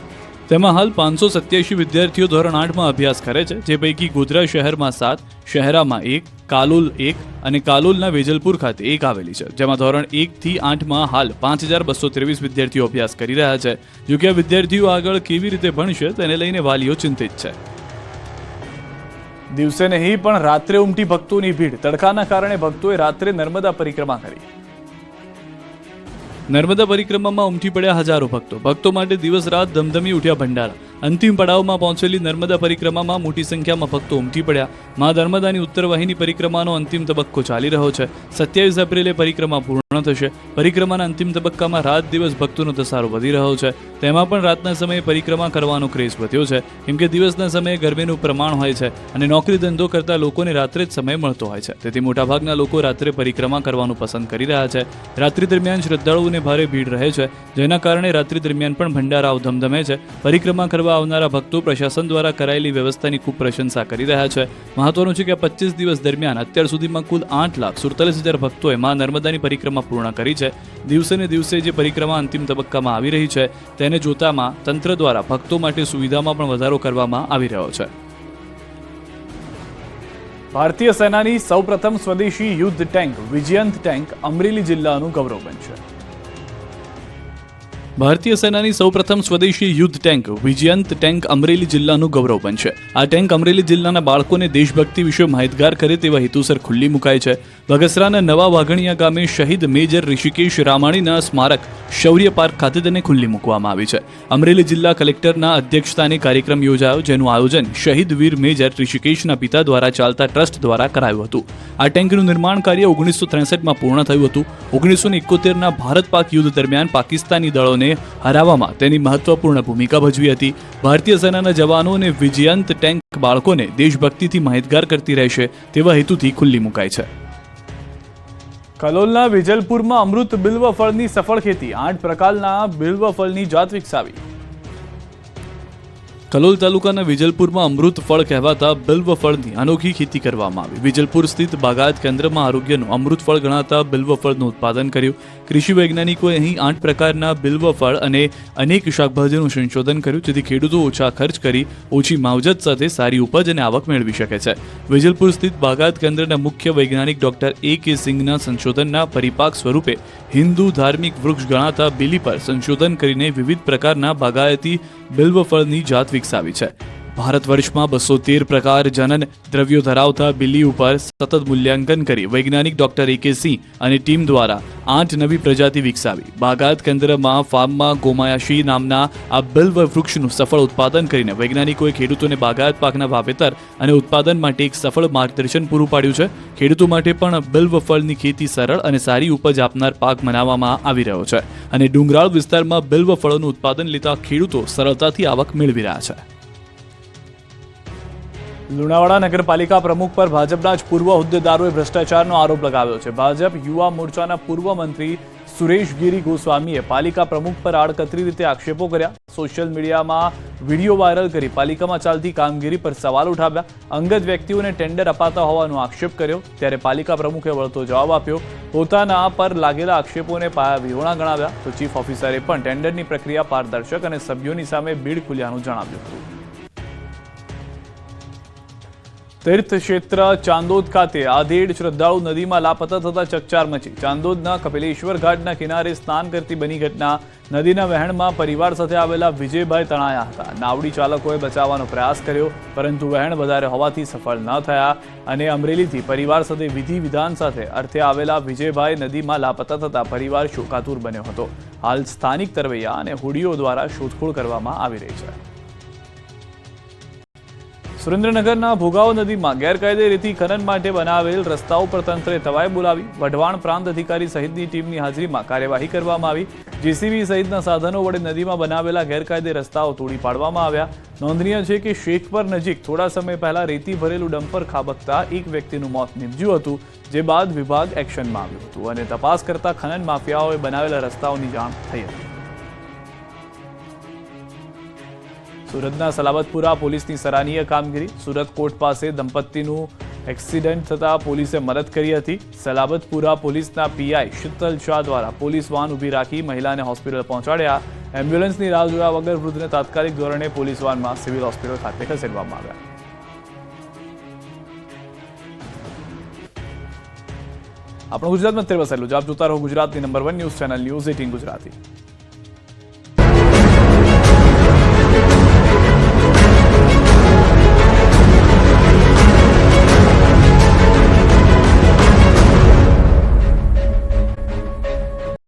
[SPEAKER 1] તેમાં હાલ 587 વિદ્યાર્થીઓ ધોરણ 8માં અભ્યાસ કરે છે, જે પૈકી ગોધરા શહેરમાં 7, શહેરામાં 1, કાલોલ 1 અને કાલોલના વેજલપુર ખાતે 1 આવેલી છે. જેમાં ધોરણ 1 થી 8માં હાલ 5,223 વિદ્યાર્થીઓ અભ્યાસ કરી રહ્યા છે. જોકે આ વિદ્યાર્થીઓ આગળ કેવી રીતે ભણશે તેને લઈને વાલીઓ ચિંતિત છે. દિવસે નહીં પણ રાત્રે ઉમટી ભક્તોની ભીડ. તડકાના કારણે ભક્તોએ રાત્રે નર્મદા પરિક્રમા કરી. નર્મદા પરિક્રમામાં ઉમટી પડ્યા હજારો ભક્તો. ભક્તો માટે દિવસ રાત ધમધમી ઉઠ્યા ભંડારા. અંતિમ પડાવમાં પહોંચેલી નર્મદા પરિક્રમામાં મોટી સંખ્યામાં ભક્તો ઉમટી પડ્યા. મા નર્મદાની ઉત્તરવાહિની પરિક્રમાનો અંતિમ તબક્કો ચાલી રહ્યો છે. 27 એપ્રિલે પરિક્રમા પૂર્ણ પૂર્ણ થશે। પરિક્રમાના અંતિમ તબક્કામાં રાત દિવસ ભક્તોનો ધસારો વધી રહ્યો છે। તેમાં પણ રાતના સમયે પરિક્રમા કરવાનો ક્રેઝ વધ્યો છે, કેમ કે દિવસના સમયે ગરમીનું પ્રમાણ હોય છે અને નોકરી ધંધો કરતા લોકોને રાત્રે જ સમય મળતો હોય છે। તેથી મોટાભાગના લોકો રાત્રે પરિક્રમા કરવાનું પસંદ કરી રહ્યા છે। રાત્રિ દરમિયાન શ્રદ્ધાળુઓને ભારે ભીડ રહે છે, જેના કારણે રાત્રિ દરમિયાન પણ ભંડારાઓ ધમધમે છે। પરિક્રમા કરવા આવનારા ભક્તો પ્રશાસન દ્વારા કરાયેલી વ્યવસ્થાની ખૂબ પ્રશંસા કરી રહ્યા છે। મહત્વનું છે કે 25 દિવસ દરમિયાન અત્યાર સુધીમાં કુલ 8,47,000 ભક્તોએ માં નર્મદાની પરિક્રમા પૂર્ણ કરી છે। દિવસે ને દિવસે જે પરિક્રમા અંતિમ તબક્કામાં આવી રહી છે તેને જોતામાં તંત્ર દ્વારા ભક્તો માટે સુવિધામાં પણ વધારો કરવામાં આવી રહ્યો છે। ભારતીય સેનાની સૌપ્રથમ સ્વદેશી યુદ્ધ ટેન્ક વિજયંત ટેન્ક અમરેલી જિલ્લાનું ગૌરવ બનશે। ભારતીય સેનાની સૌપ્રથમ સ્વદેશી યુદ્ધ ટેન્ક વિજયંત ટેન્ક અમરેલી જિલ્લાનું ગૌરવ બનશે। આ ટેન્ક અમરેલી જિલ્લાના બાળકોને દેશભક્તિ વિશે માહિતગાર કરે તેવા હેતુસર ખુલ્લી મુકાય છે। બગસરાના નવા વાઘણિયા ગામે શહીદ મેજર ઋષિકેશ રામાણીના સ્મારક શૌર્ય પાર્ક ખાતે તેને ખુલ્લી મૂકવામાં આવી છે। અમરેલી જિલ્લા કલેક્ટરના અધ્યક્ષસ્થાને કાર્યક્રમ યોજાયો, જેનું આયોજન શહીદ વીર મેજર ઋષિકેશના પિતા દ્વારા ચાલતા ટ્રસ્ટ દ્વારા કરાયું હતું। આ ટેન્કનું નિર્માણ કાર્ય 1963માં પૂર્ણ થયું હતું। 1971ના ભારત પાક યુદ્ધ દરમિયાન પાકિસ્તાની દળોને હરાવવામાં તેની મહત્વપૂર્ણ ભૂમિકા ભજવી હતી। ભારતીય સેનાના જવાનો અને વિજયંત ટેન્ક બાળકોને દેશભક્તિથી માહિતગાર કરતી રહેશે તેવા હેતુથી ખુલ્લી મુકાય છે। કલોલના વિજલપુરમાં અમૃત બિલ્વ ફળની સફળ ખેતી, 8 પ્રકારના બિલ્વ ફળની જાત વિકસાવી। કલોલ તાલુકાના વિજલપુરમાં અમૃત ફળ કહેવાતા બિલ્વ ફળની અનોખી ખેતી કરવામાં આવી। વિજલપુર સ્થિત બાગાયત કેન્દ્રમાં આરોગ્યનું અમૃત ફળ ગણાતા બિલ્વ ફળનું ઉત્પાદન કર્યું। કૃષિ વૈજ્ઞાનિકોએ અહીં 8 પ્રકારના બિલ્વ ફળ અને અનેક શાકભાજીનું સંશોધન કર્યું, જેથી ખેડૂતો ઓછા ખર્ચ કરી ઓછી માવજત સાથે સારી ઉપજ અને આવક મેળવી શકે છે। વિજલપુર સ્થિત બાગાયત કેન્દ્રના મુખ્ય વૈજ્ઞાનિક ડોક્ટર A.K. સિંઘના સંશોધનના પરિપાક સ્વરૂપે હિન્દુ ધાર્મિક વૃક્ષ ગણાતા બિલી પર સંશોધન કરીને વિવિધ પ્રકારના બાગાયતી બિલ્વ ફળની જાત વિકસાવી છે। ભારત વર્ષમાં 213 પ્રકાર જનન દ્રવ્યો ધરાવતા બિલી ઉપર સતત મૂલ્યાંકન કરી વૈજ્ઞાનિક ડોક્ટર A.K. સિંહ અને ટીમ દ્વારા 8 નવી પ્રજાતિ વિકસાવી। બાગાયત કેન્દ્રમાં ફાર્મમાં ગોમાયાશી નામના આ બિલ્વ વૃક્ષનું સફળ ઉત્પાદન કરીને વૈજ્ઞાનિકોએ ખેડૂતોને બાગાયત પાકના વાવેતર અને ઉત્પાદન માટે એક સફળ માર્ગદર્શન પૂરું પાડ્યું છે। ખેડૂતો માટે પણ બિલ્વ ફળની ખેતી સરળ અને સારી ઉપજ આપનાર પાક બનાવવામાં આવી રહ્યો છે અને ડુંગરાળ વિસ્તારમાં બિલ્વ ફળોનું ઉત્પાદન લેતા ખેડૂતો સરળતાથી આવક મેળવી રહ્યા છે। લુણાવાડા નગરપાલિકા પ્રમુખ પર ભાજપના જ પૂર્વ હોદ્દેદારોએ ભ્રષ્ટાચારનો આરોપ લગાવ્યો છે। ભાજપ યુવા મોરચાના પૂર્વ મંત્રી સુરેશ ગિરી ગોસ્વામીએ પાલિકા પ્રમુખ પર આડકતરી રીતે આક્ષેપો કર્યા। સોશિયલ મીડિયામાં વિડીયો વાયરલ કરી પાલિકામાં ચાલતી કામગીરી પર સવાલ ઉઠાવ્યા। અંગત વ્યક્તિઓને ટેન્ડર અપાતા હોવાનો આક્ષેપ કર્યો, ત્યારે પાલિકા પ્રમુખે વળતો જવાબ આપ્યો। પોતાના પર લાગેલા આક્ષેપોને પાયાવિહોણા ગણાવ્યા તો ચીફ ઓફિસરે પણ ટેન્ડરની પ્રક્રિયા પારદર્શક અને સભ્યોની સામે બીડ ખુલ્યાનું જણાવ્યું હતું। तीर्थ क्षेत्र चांदोद खाते आधेड़ श्रद्धाळु नदी में लापता थता चकचार मची। चांदोदना कपिलेश्वर घाटना किनारे स्नान करती बनी घटना नदीना वहेण में परिवार साथे आवेला विजयभाई तणाया हता। नावड़ी चालकोए बचावવાનો प्रयास कर्यो, परंतु वहेण वधारे होवाथी सफल न थया अने अमरेलीथी परिवार साथे विधि विधान साथे अर्थे आवेला विजयभाई नदी में लापता थता परिवार शोकातुर बन्यो हतो। हाल स्थानिक तरवैया अने होड़ीओ द्वारा शोधखोळ करवामां आवी रही छे। सुरेन्द्रनगरना भोगाव नदी में गैरकायदे रेती खनन माटे बनावेल रस्ताओं पर तंत्रे तवाई बोलावी। वढवाण प्रांत अधिकारी सहितनी टीमनी हाजरीमां कार्यवाही करवामां आवी। जेसीबी सहितना साधनो वडे नदी में बनावेला गैरकायदे रस्ताओ तोड़ी पाडवामां आव्या। नोंधनीय छे के शेखपर नजीक थोड़ा समय पहला रेती भरेलू डम्पर खाबकता एक व्यक्तिनुं मौत निपज्युं हतुं, जे बाद विभाग एक्शनमां આવ્યું હતું અને તપાસ કરતા ખનન માફિયાઓએ બનાવેલા રસ્તાઓની જાણ થઈ હતી। सूरतना सलाबतपुरा पुलिसनी सराहनीय कामगीरी। सूरत कोर्ट पासे दंपतीनुं एक्सिडेंट थता पुलिसे मदद करी हती। सलाबतपुरा पुलिसना पीआई शीतल शाह द्वारा पुलिस वाहन उभी राखी महिलाने होस्पिटल पहोंचाड्या। एम्ब्युलन्सनी राह जोया वगर वृद्धने तात्कालिक धोरणे पुलिस वाहनमां सिविल होस्पिटल खाते खसेडवामां આવ્યા। આપણું ગુજરાતમાં અત્યારે બસ એટલું જ। આપ જોતા રહો ગુજરાતની number 1 news channel news 18 Gujarati.